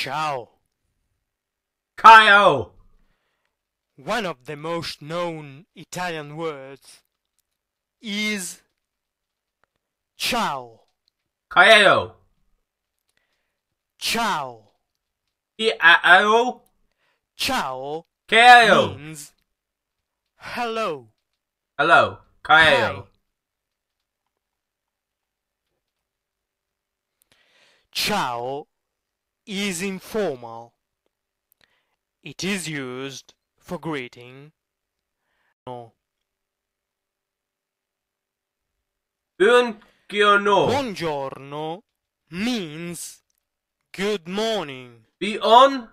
Ciao. Kyle! One of the most known Italian words is ciao. Kyle! Ciao. Kyle! Ciao Kyle! means hello. Hello, Hi. Kyle. Ciao is informal. It is used for greeting. No. Buongiorno. Buongiorno means good morning. Buon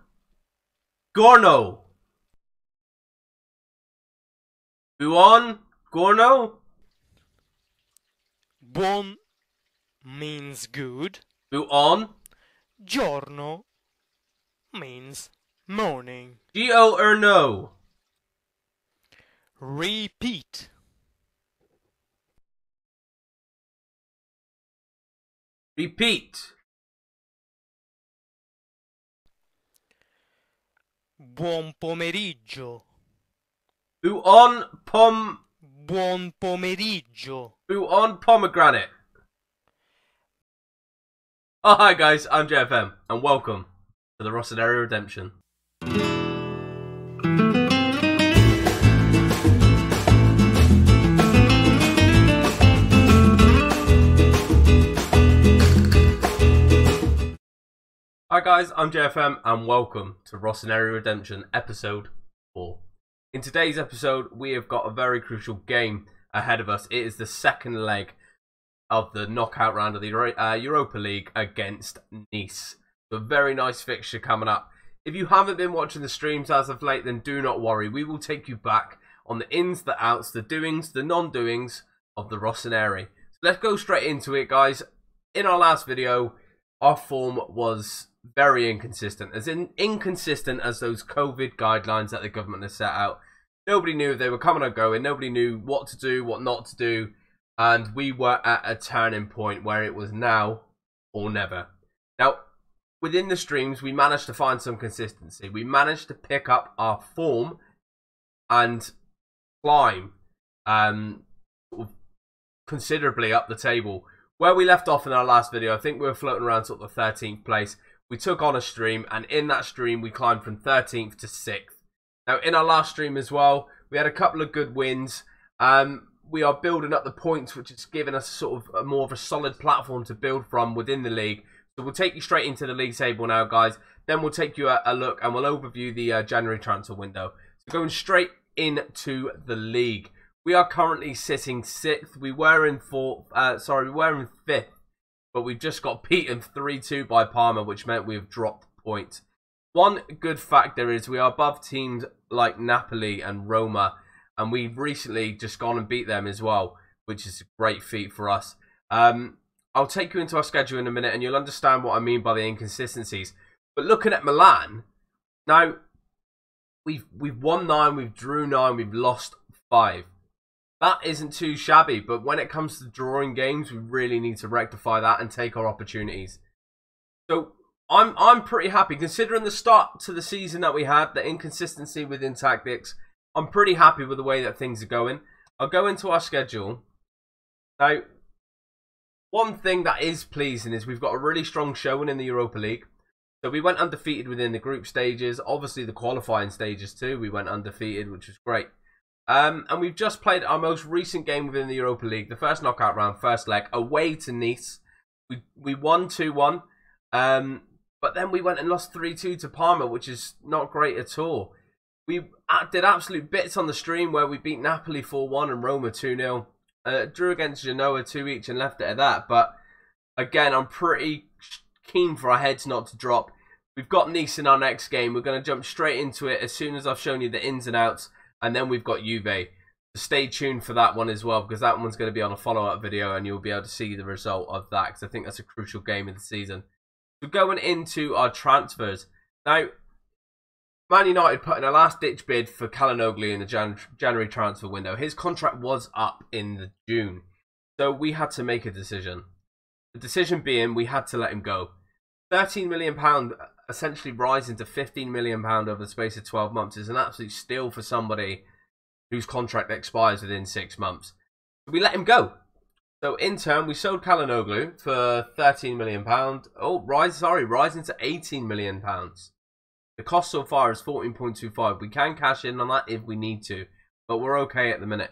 Gorno. Buon Gorno. Buon means good. Buon. Giorno means morning. Giorno. Repeat. Repeat. Buon pomeriggio. Buon Buon pomeriggio. Buon pomegranate. Oh, hi guys, I'm JFM, and welcome to the Rossoneri Redemption. Hi guys, I'm JFM, and welcome to Rossoneri Redemption, episode 4. In today's episode, we have got a very crucial game ahead of us. It is the second leg of the knockout round of the Europa League against Nice. So a very nice fixture coming up. If you haven't been watching the streams as of late, then do not worry. We will take you back on the ins, the outs, the doings, the non-doings of the Rossoneri. So let's go straight into it, guys. In our last video, our form was very inconsistent. As inconsistent as those COVID guidelines that the government has set out. Nobody knew if they were coming or going. Nobody knew what to do, what not to do. And we were at a turning point where it was now or never. Now, within the streams, we managed to find some consistency. We managed to pick up our form and climb considerably up the table. Where we left off in our last video, I think we were floating around sort of the 13th place. We took on a stream, and in that stream, we climbed from 13th to 6th. Now, in our last stream as well, we had a couple of good wins. We are building up the points, which is giving us sort of more of a solid platform to build from within the league. So we'll take you straight into the league table now, guys. Then we'll take you a look, and we'll overview the January transfer window. So going straight into the league. We are currently sitting 6th. We were in 5th. But we've just got beaten 3-2 by Parma, which meant we've dropped points. One good factor is we are above teams like Napoli and Roma, and we've recently just gone and beat them as well, which is a great feat for us. I'll take you into our schedule in a minute, and you'll understand what I mean by the inconsistencies. But looking at Milan, now we've won 9, we've drew 9, we've lost 5. That isn't too shabby, but when it comes to drawing games, we really need to rectify that and take our opportunities. So I'm pretty happy, considering the start to the season that we had, the inconsistency within tactics. I'm pretty happy with the way that things are going. I'll go into our schedule. Now, one thing that is pleasing is we've got a really strong showing in the Europa League. So we went undefeated within the group stages, obviously the qualifying stages too. We went undefeated, which was great. And we've just played our most recent game within the Europa League, the first knockout round, first leg, away to Nice. We won 2-1, but then we went and lost 3-2 to Parma, which is not great at all. We did absolute bits on the stream where we beat Napoli 4-1 and Roma 2-0. Drew against Genoa 2 each and left it at that. But again, I'm pretty keen for our heads not to drop. We've got Nice in our next game. We're going to jump straight into it as soon as I've shown you the ins and outs. And then we've got Juve. So stay tuned for that one as well, because that one's going to be on a follow-up video, and you'll be able to see the result of that, because I think that's a crucial game of the season. So going into our transfers. Now, Man United put in a last-ditch bid for Calhanoglu in the January transfer window. His contract was up in the June. So we had to make a decision. The decision being we had to let him go. £13 million essentially rising to £15 million over the space of 12 months is an absolute steal for somebody whose contract expires within 6 months. We let him go. So in turn, we sold Calhanoglu for £13 million. Oh, rising to £18 million. The cost so far is 14.25. We can cash in on that if we need to, but we're okay at the minute.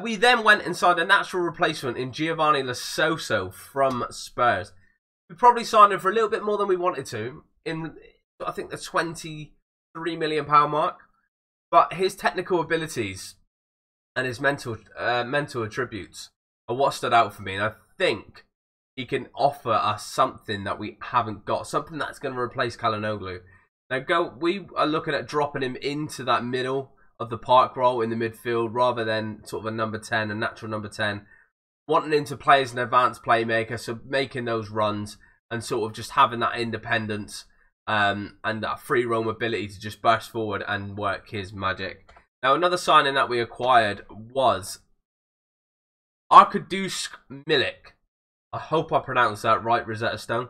We then went and signed a natural replacement in Giovanni Lo Celso from Spurs. We probably signed him for a little bit more than we wanted to, in I think the £23 million mark. But his technical abilities and his mental attributes are what stood out for me, and I think he can offer us something that we haven't got, something that's going to replace Calhanoglu. Now, we are looking at dropping him into that middle of the park role in the midfield rather than sort of a number 10, a natural number 10. Wanting him to play as an advanced playmaker, so making those runs and sort of just having that independence and that free roam ability to just burst forward and work his magic. Now, another signing that we acquired was Arkadiusz Milik. I hope I pronounced that right, Rosetta Stone.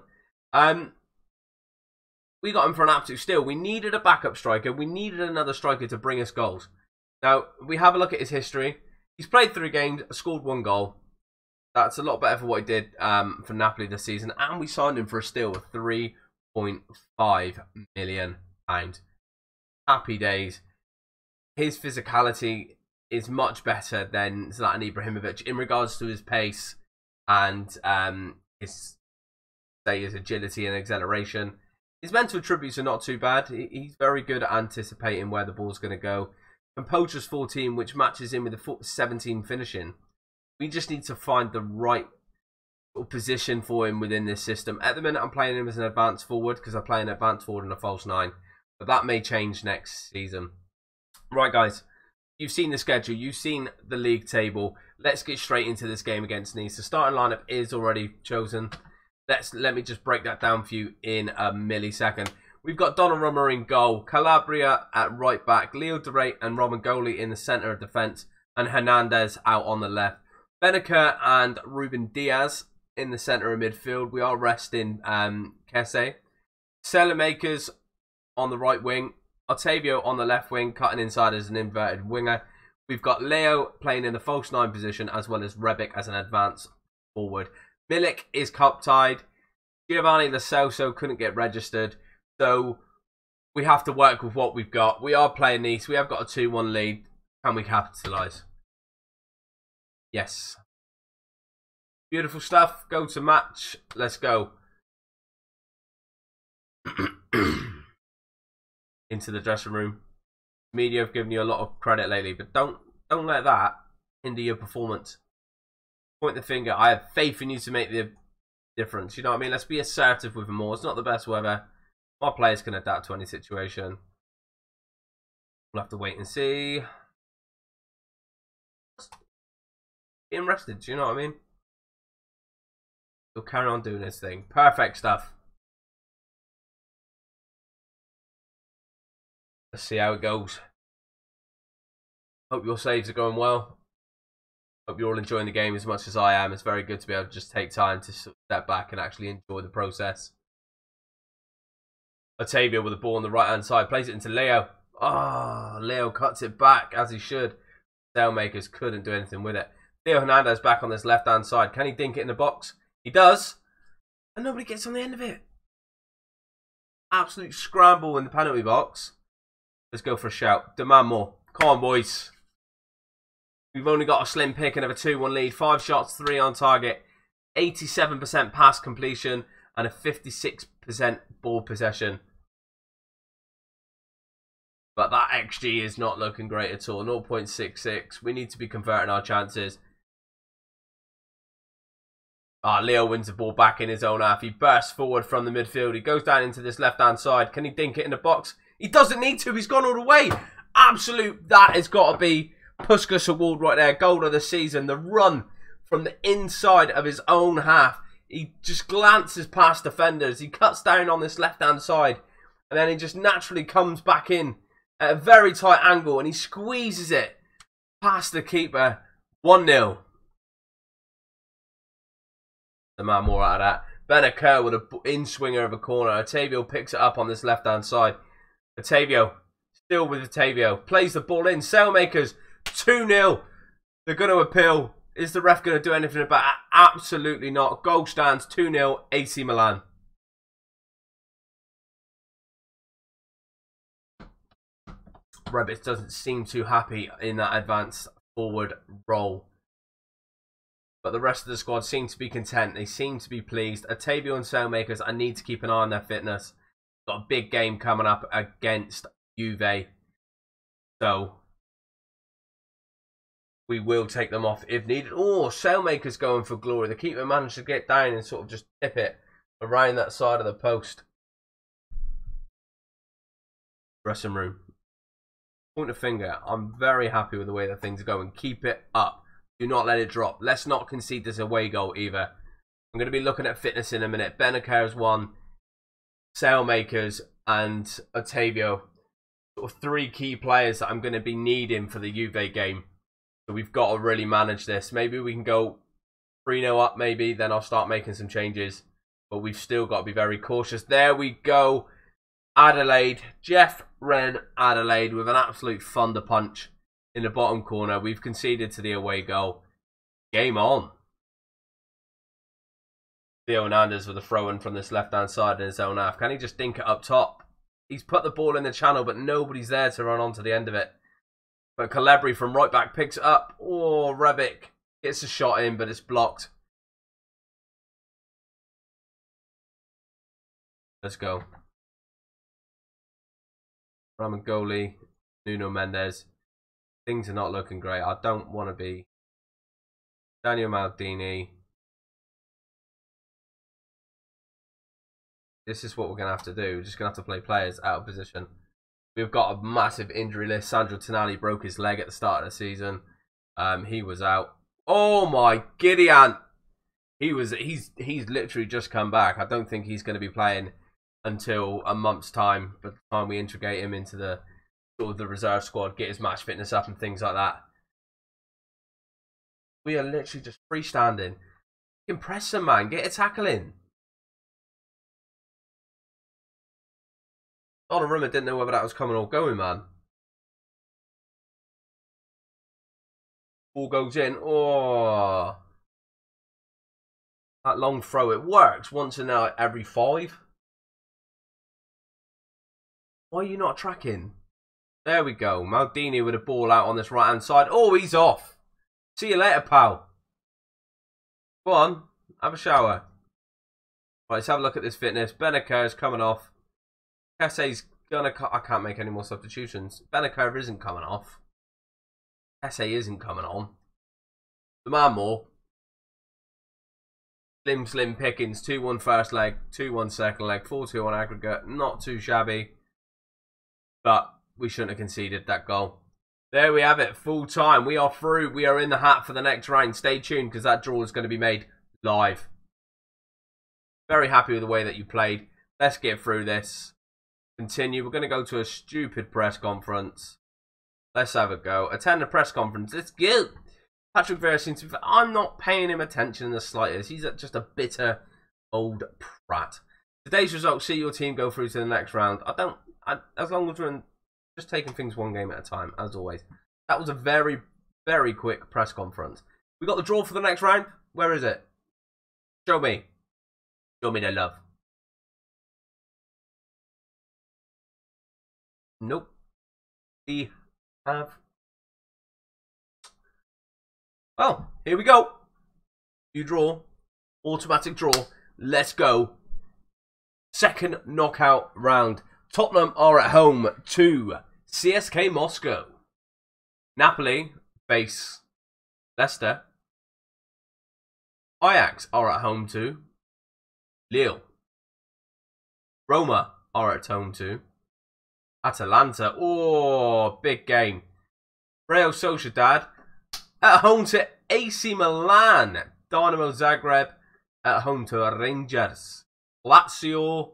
We got him for an absolute steal. We needed a backup striker. We needed another striker to bring us goals. Now, we have a look at his history. He's played 3 games, scored 1 goal. That's a lot better for what he did for Napoli this season. And we signed him for a steal of £3.5 million. Happy days. His physicality is much better than Zlatan Ibrahimovic in regards to his pace and his agility and acceleration. His mental attributes are not too bad. He's very good at anticipating where the ball's going to go. Composure's 14, which matches in with the 17 finishing. We just need to find the right position for him within this system. At the minute, I'm playing him as an advanced forward because I play an advanced forward and a false 9. But that may change next season. Right, guys. You've seen the schedule. You've seen the league table. Let's get straight into this game against Nice. The starting lineup is already chosen. Let me just break that down for you in a millisecond. We've got Donnarumma in goal, Calabria at right back, Leo Duray and Romangoli in the centre of defence, and Hernandez out on the left. Benacer and Ruben Diaz in the centre of midfield. We are resting Kesse. Selemakers on the right wing, Otavio on the left wing, cutting inside as an inverted winger. We've got Leo playing in the false 9 position, as well as Rebic as an advanced forward. Milik is cup-tied. Giovanni Lo Celso couldn't get registered. So we have to work with what we've got. We are playing Nice. We have got a 2-1 lead. Can we capitalise? Yes. Beautiful stuff. Go to match. Let's go. Into the dressing room. Media have given you a lot of credit lately, but don't let that hinder your performance. Point the finger. I have faith in you to make the difference. You know what I mean? Let's be assertive with them all. It's not the best weather. Our players can adapt to any situation. We'll have to wait and see. Being rested, do you know what I mean? We'll carry on doing this thing. Perfect stuff. Let's see how it goes. Hope your saves are going well. Hope you're all enjoying the game as much as I am. It's very good to be able to just take time to step back and actually enjoy the process. Otavio with the ball on the right hand side. Plays it into Leo. Ah, Leo cuts it back as he should. Sailmakers couldn't do anything with it. Theo Hernandez back on this left hand side. Can he dink it in the box? He does. And nobody gets on the end of it. Absolute scramble in the penalty box. Let's go for a shout. Demand more. Come on, boys. We've only got a slim pick and have a 2-1 lead. 5 shots, 3 on target. 87% pass completion and a 56% ball possession. But that XG is not looking great at all. 0.66. We need to be converting our chances. Leo wins the ball back in his own half. He bursts forward from the midfield. He goes down into this left-hand side. Can he dink it in the box? He doesn't need to. He's gone all the way. Absolute. That has got to be Puskas Award right there. Goal of the season. The run from the inside of his own half. He just glances past defenders. He cuts down on this left-hand side. And then he just naturally comes back in at a very tight angle. And he squeezes it past the keeper. 1-0. The man more out of that. Benacer with an in-swinger of a corner. Otavio picks it up on this left-hand side. Otavio, still with Otavio, plays the ball in. Sailmakers, 2-0. They're going to appeal. Is the ref going to do anything about it? Absolutely not. Goal stands 2-0 AC Milan. Rebic doesn't seem too happy in that advanced forward role. But the rest of the squad seem to be content. They seem to be pleased. Otavio and Sailmakers, I need to keep an eye on their fitness. Got a big game coming up against Juve. So we will take them off if needed. Oh, Sailmakers going for glory. The keeper managed to get down and sort of just tip it around that side of the post. Dressing room. Point of finger. I'm very happy with the way that things are going. Keep it up. Do not let it drop. Let's not concede this away goal either. I'm going to be looking at fitness in a minute. Benacer's one. Sailmakers and Otavio. Sort of 3 key players that I'm going to be needing for the Juve game. So we've got to really manage this. Maybe we can go 3-0 up maybe. Then I'll start making some changes. But we've still got to be very cautious. There we go. Adelaide. Jeff Wren Adelaide with an absolute thunder punch. In the bottom corner, we've conceded to the away goal. Game on. Theo Hernandez with a throw-in from this left-hand side in his own half. Can he just dink it up top? He's put the ball in the channel, but nobody's there to run on to the end of it. But Calabri from right back picks it up. Oh, Rebic gets a shot in, but it's blocked. Let's go. Ramagoli, Nuno Mendes. Things are not looking great. I don't want to be. Daniel Maldini. This is what we're going to have to do. We're just going to have to play players out of position. We've got a massive injury list. Sandro Tonali broke his leg at the start of the season. He was out. Oh my Gideon! He's literally just come back. I don't think he's going to be playing until a month's time. By the time we integrate him into the sort of the reserve squad, get his match fitness up and things like that. We are literally just freestanding. Impress him, man. Get a tackle in. Donnarumma didn't know whether that was coming or going, man. Ball goes in. Oh. That long throw, it works once in every 5. Why are you not tracking? There we go. Maldini with a ball out on this right-hand side. Oh, he's off. See you later, pal. Go on. Have a shower. Right, let's have a look at this fitness. Benacer is coming off. Kesse's gonna... I can't make any more substitutions. Benacer isn't coming off. Kesse isn't coming on. The man more. Slim pickings. 2-1 first leg. 2-1 second leg. 4-2 on aggregate. Not too shabby. But we shouldn't have conceded that goal. There we have it. Full time. We are through. We are in the hat for the next round. Stay tuned because that draw is going to be made live. Very happy with the way that you played. Let's get through this. Continue. We're going to go to a stupid press conference. Let's have a go. Attend the press conference. Let's go. Patrick Vieira seems to... I'm not paying him attention in the slightest. He's just a bitter old prat. Today's results see your team go through to the next round. As long as we're just taking things one game at a time, as always. That was a very, very quick press conference. We got the draw for the next round. Where is it? Show me. Show me the love. Nope. We have... Well, here we go. You draw. Automatic draw. Let's go. Second knockout round. Tottenham are at home to CSK Moscow. Napoli face Leicester. Ajax are at home to Lille. Roma are at home to Atalanta. Oh, big game. Real Sociedad at home to AC Milan. Dynamo Zagreb at home to Rangers. Lazio.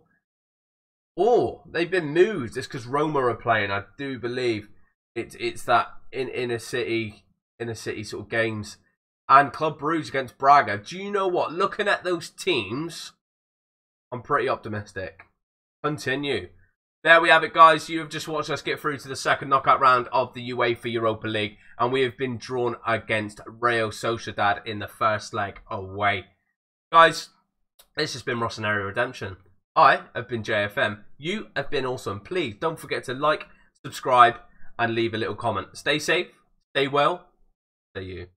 Oh, they've been moved. It's because Roma are playing. I do believe it's that in a city sort of games. And Club Brugge against Braga. Do you know what? Looking at those teams, I'm pretty optimistic. Continue. There we have it, guys. You have just watched us get through to the second knockout round of the UEFA Europa League, and we have been drawn against Real Sociedad in the first leg away. Guys, this has been Rossoneri Redemption. I have been JFM. You have been awesome. Please don't forget to like, subscribe, and leave a little comment. Stay safe, stay well, stay you.